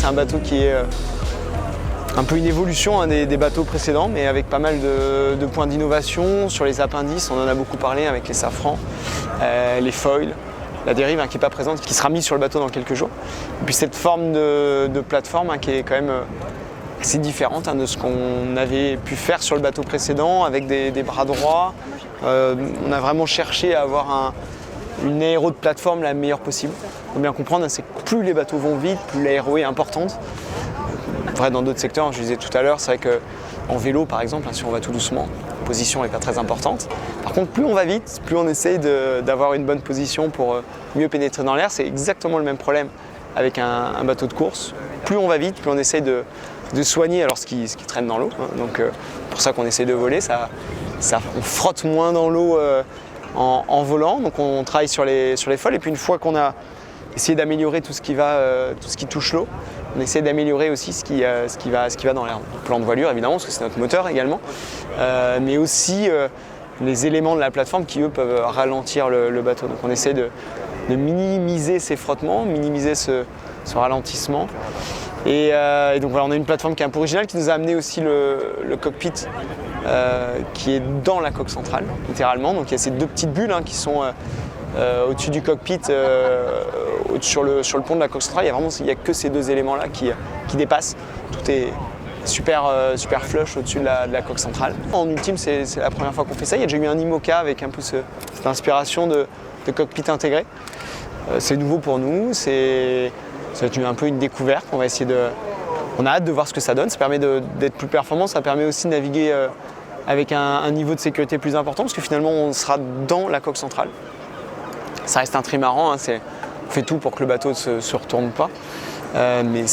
c'est un bateau qui est un peu une évolution des bateaux précédents, mais avec pas mal de points d'innovation. Sur les appendices, on en a beaucoup parlé avec les safrans, les foils, la dérive qui n'est pas présente, qui sera mise sur le bateau dans quelques jours. Et puis cette forme de plateforme qui est quand même assez différente de ce qu'on avait pu faire sur le bateau précédent, avec des bras droits. On a vraiment cherché à avoir une aéro de plateforme la meilleure possible. Il faut bien comprendre, c'est que plus les bateaux vont vite, plus l'aéro est importante. Vrai, dans d'autres secteurs, je disais tout à l'heure, c'est vrai qu'en vélo par exemple, si on va tout doucement, la position n'est pas très importante. Par contre, plus on va vite, plus on essaye d'avoir une bonne position pour mieux pénétrer dans l'air. C'est exactement le même problème avec un bateau de course. Plus on va vite, plus on essaye de soigner alors ce qui traîne dans l'eau. Donc pour ça qu'on essaie de voler, on frotte moins dans l'eau en volant. Donc on travaille sur les foils. Et puis une fois qu'on a essayé d'améliorer tout ce qui touche l'eau, on essaie d'améliorer aussi ce qui va dans l'air. Le plan de voilure évidemment, parce que c'est notre moteur également, mais aussi les éléments de la plateforme qui eux peuvent ralentir le bateau. Donc on essaie de minimiser ces frottements, minimiser ce ralentissement. Et donc voilà, on a une plateforme qui est un peu originale, qui nous a amené aussi le cockpit qui est dans la coque centrale, littéralement. Donc il y a ces deux petites bulles qui sont au-dessus du cockpit, sur le pont de la coque centrale. Il n'y a que ces deux éléments-là qui dépassent. Tout est super flush au-dessus de la coque centrale. En ultime, c'est la première fois qu'on fait ça. Il y a déjà eu un IMOCA avec un peu cette inspiration de cockpit intégré. C'est nouveau pour nous, ça va être un peu une découverte. On a hâte de voir ce que ça donne. Ça permet d'être plus performant, ça permet aussi de naviguer avec un niveau de sécurité plus important, parce que finalement on sera dans la coque centrale. Ça reste un trimaran, on fait tout pour que le bateau ne se retourne pas. Mais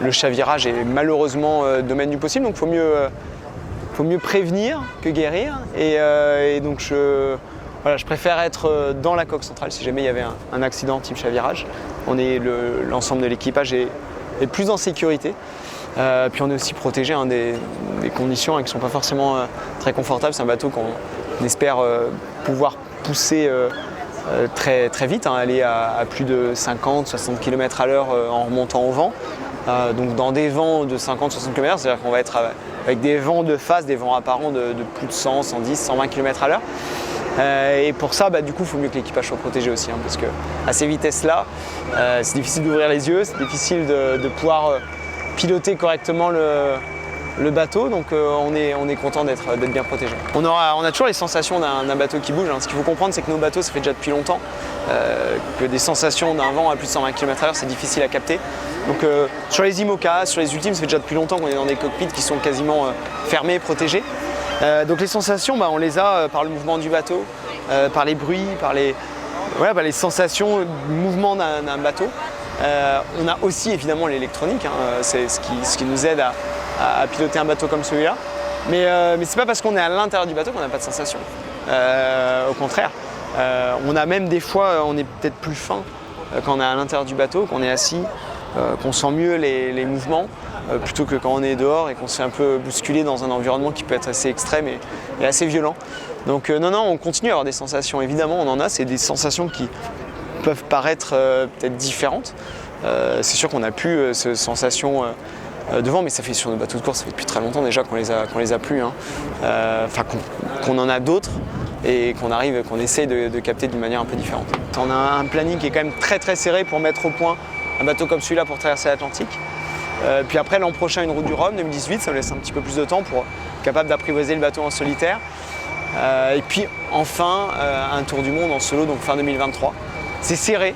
le chavirage est malheureusement domaine du possible, donc il faut mieux prévenir que guérir. Et donc je préfère être dans la coque centrale si jamais il y avait un accident type chavirage. L'ensemble de l'équipage est plus en sécurité. Puis on est aussi protégé des conditions qui ne sont pas forcément très confortables. C'est un bateau qu'on espère pouvoir pousser très, très vite, aller à plus de 50-60 km à l'heure en remontant au vent. Donc dans des vents de 50-60 km, c'est-à-dire qu'on va être avec des vents de face, des vents apparents de plus de 100, 110, 120 km à l'heure. Et pour ça, du coup, il faut mieux que l'équipage soit protégé aussi, parce qu'à ces vitesses-là, c'est difficile d'ouvrir les yeux, c'est difficile de pouvoir piloter correctement le bateau, donc on est content d'être bien protégé. On a toujours les sensations d'un bateau qui bouge. Ce qu'il faut comprendre, c'est que nos bateaux, ça fait déjà depuis longtemps que des sensations d'un vent à plus de 120 km/h, c'est difficile à capter. Donc sur les IMOCA, sur les ultimes, ça fait déjà depuis longtemps qu'on est dans des cockpits qui sont quasiment fermés, protégés. Donc les sensations, on les a par le mouvement du bateau, par les bruits, par les sensations du mouvement d'un bateau. On a aussi évidemment l'électronique, c'est ce qui nous aide à piloter un bateau comme celui-là. Mais c'est pas parce qu'on est à l'intérieur du bateau qu'on n'a pas de sensation. Au contraire, on a même des fois, on est peut-être plus fin quand on est à l'intérieur du bateau, qu'on est assis, qu'on sent mieux les mouvements, plutôt que quand on est dehors et qu'on se fait un peu bousculer dans un environnement qui peut être assez extrême et assez violent. Donc non, on continue à avoir des sensations. Évidemment, on en a, c'est des sensations qui peuvent paraître peut-être différentes. C'est sûr qu'on n'a plus ces sensations devant, mais ça fait sur nos bateaux de course, ça fait depuis très longtemps déjà qu'on les a plus. Qu'on en a d'autres et qu'on essaie de capter d'une manière un peu différente. On a un planning qui est quand même très très serré pour mettre au point un bateau comme celui-là pour traverser l'Atlantique. Puis après, l'an prochain, une route du Rhum, 2018, ça me laisse un petit peu plus de temps pour être capable d'apprivoiser le bateau en solitaire. Et puis enfin, un tour du monde en solo, donc fin 2023. C'est serré,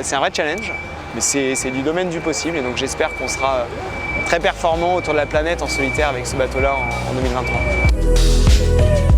c'est un vrai challenge, mais c'est du domaine du possible. Et donc j'espère qu'on sera très performant autour de la planète en solitaire avec ce bateau-là en 2023.